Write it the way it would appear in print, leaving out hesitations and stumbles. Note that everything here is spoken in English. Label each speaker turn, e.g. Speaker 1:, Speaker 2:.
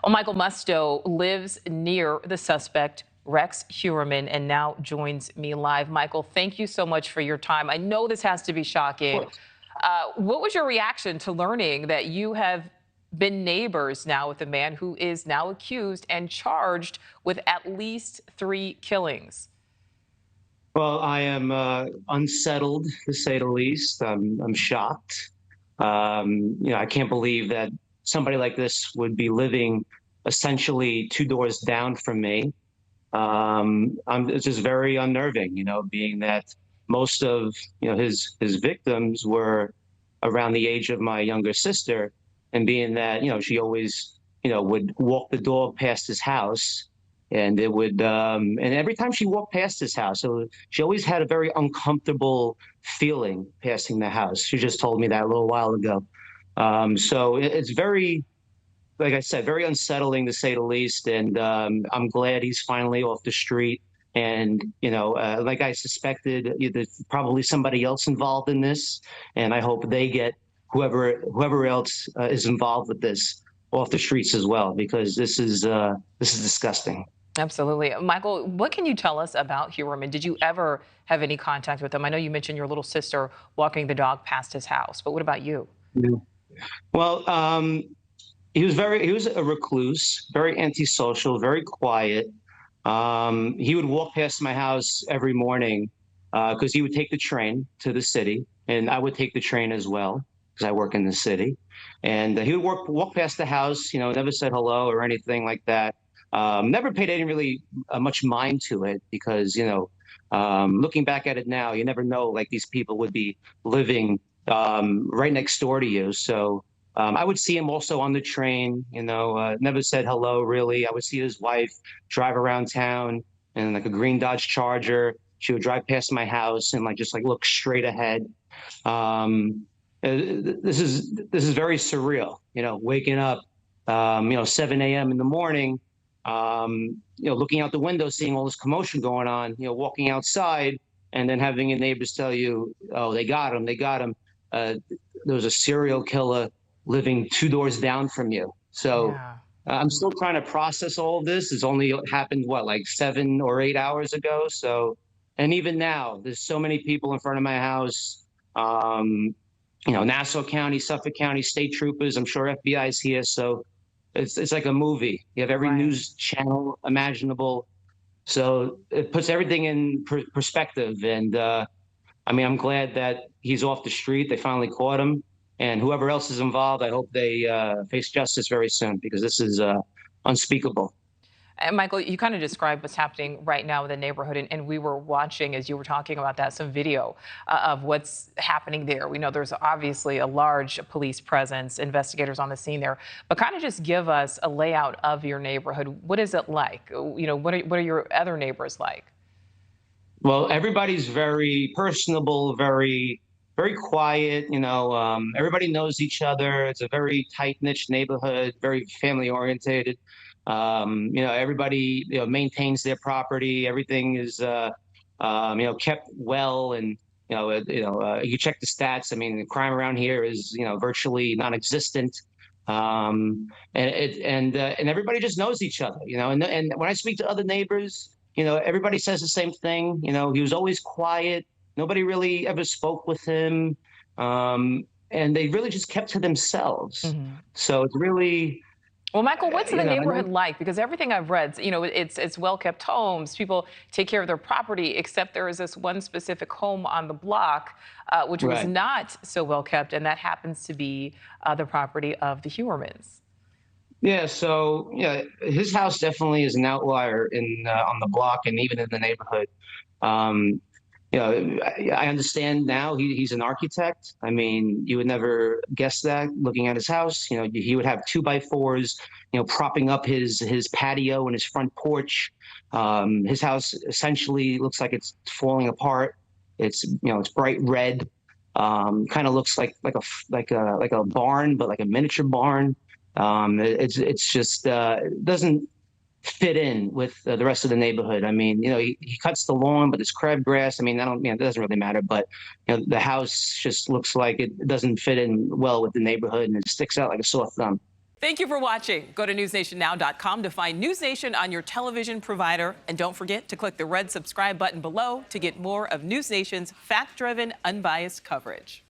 Speaker 1: Well, Michael Musto lives near the suspect, Rex Heuermann, and now joins me live. Michael, thank you so much for your time. I know this has to be shocking. What was your reaction to learning that you have been neighbors now with a man who is now accused and charged with at least 3 killings?
Speaker 2: Well, I am unsettled, to say the least. I'm shocked. I can't believe that somebody like this would be living essentially 2 doors down from me. It's just very unnerving, being that most of his victims were around the age of my younger sister, and being that she always would walk the dog past his house, and it would and every time she walked past his house, so she always had a very uncomfortable feeling passing the house. She just told me that a little while ago. So it's very, like I said, very unsettling to say the least. And I'm glad he's finally off the street. And, like I suspected, there's probably somebody else involved in this. And I hope they get whoever else is involved with this off the streets as well, because this is disgusting.
Speaker 1: Absolutely. Michael, what can you tell us about Heuermann? Did you ever have any contact with him? I know you mentioned your little sister walking the dog past his house, but what about you?
Speaker 2: Yeah. Well, he was a recluse, very antisocial, very quiet. He would walk past my house every morning because he would take the train to the city, and I would take the train as well because I work in the city. And he would walk past the house, never said hello or anything like that. Never paid any really much mind to it because, looking back at it now, you never know, like these people would be living right next door to you. So I would see him also on the train, never said hello, really. I would see his wife drive around town in like a green Dodge Charger. She would drive past my house and just look straight ahead. This is very surreal, waking up, 7 a.m. in the morning, looking out the window, seeing all this commotion going on, walking outside, and then having your neighbors tell you, oh, they got him, they got him. There was a serial killer living 2 doors down from you. So
Speaker 1: Yeah.
Speaker 2: I'm still trying to process all of this. It's only happened, what, like 7 or 8 hours ago? So, and even now, there's so many people in front of my house. Nassau County, Suffolk County, state troopers. I'm sure FBI is here. So it's like a movie. You have every
Speaker 1: Right.
Speaker 2: news channel imaginable. So it puts everything in perspective. And I'm glad that he's off the street. They finally caught him. And whoever else is involved, I hope they face justice very soon, because this is unspeakable.
Speaker 1: And Michael, you kind of described what's happening right now in the neighborhood, and we were watching, as you were talking about that, some video of what's happening there. We know there's obviously a large police presence, investigators on the scene there, but kind of just give us a layout of your neighborhood. What is it like? What are your other neighbors like?
Speaker 2: Well, everybody's very personable, very quiet. Everybody knows each other. It's a very tight-knit neighborhood, very family-orientated. Everybody maintains their property. Everything is kept well, and you check the stats. I mean, the crime around here is virtually non-existent. And everybody just knows each other. And when I speak to other neighbors, everybody says the same thing. He was always quiet. Nobody really ever spoke with him. And they really just kept to themselves.
Speaker 1: Mm-hmm.
Speaker 2: So it's really,
Speaker 1: Well, Michael, what's the neighborhood
Speaker 2: and
Speaker 1: like? Because everything I've read, it's well-kept homes. People take care of their property, except there is this one specific home on the block, which was
Speaker 2: right.
Speaker 1: not so well-kept, and that happens to be the property of the Heuermanns.
Speaker 2: Yeah, so his house definitely is an outlier in on the block and even in the neighborhood. Um, I understand now he's an architect. I mean, you would never guess that looking at his house. He would have 2x4s, propping up his patio and his front porch. His house essentially looks like it's falling apart. It's bright red. Kind of looks like a barn, but like a miniature barn. It's just it doesn't fit in with the rest of the neighborhood. I mean, he cuts the lawn, but it's crabgrass. I mean, it doesn't really matter. But the house just looks like it doesn't fit in well with the neighborhood, and it sticks out like a sore thumb.
Speaker 1: Thank you for watching. Go to newsnationnow.com to find News Nation on your television provider. And don't forget to click the red subscribe button below to get more of News Nation's fact-driven, unbiased coverage.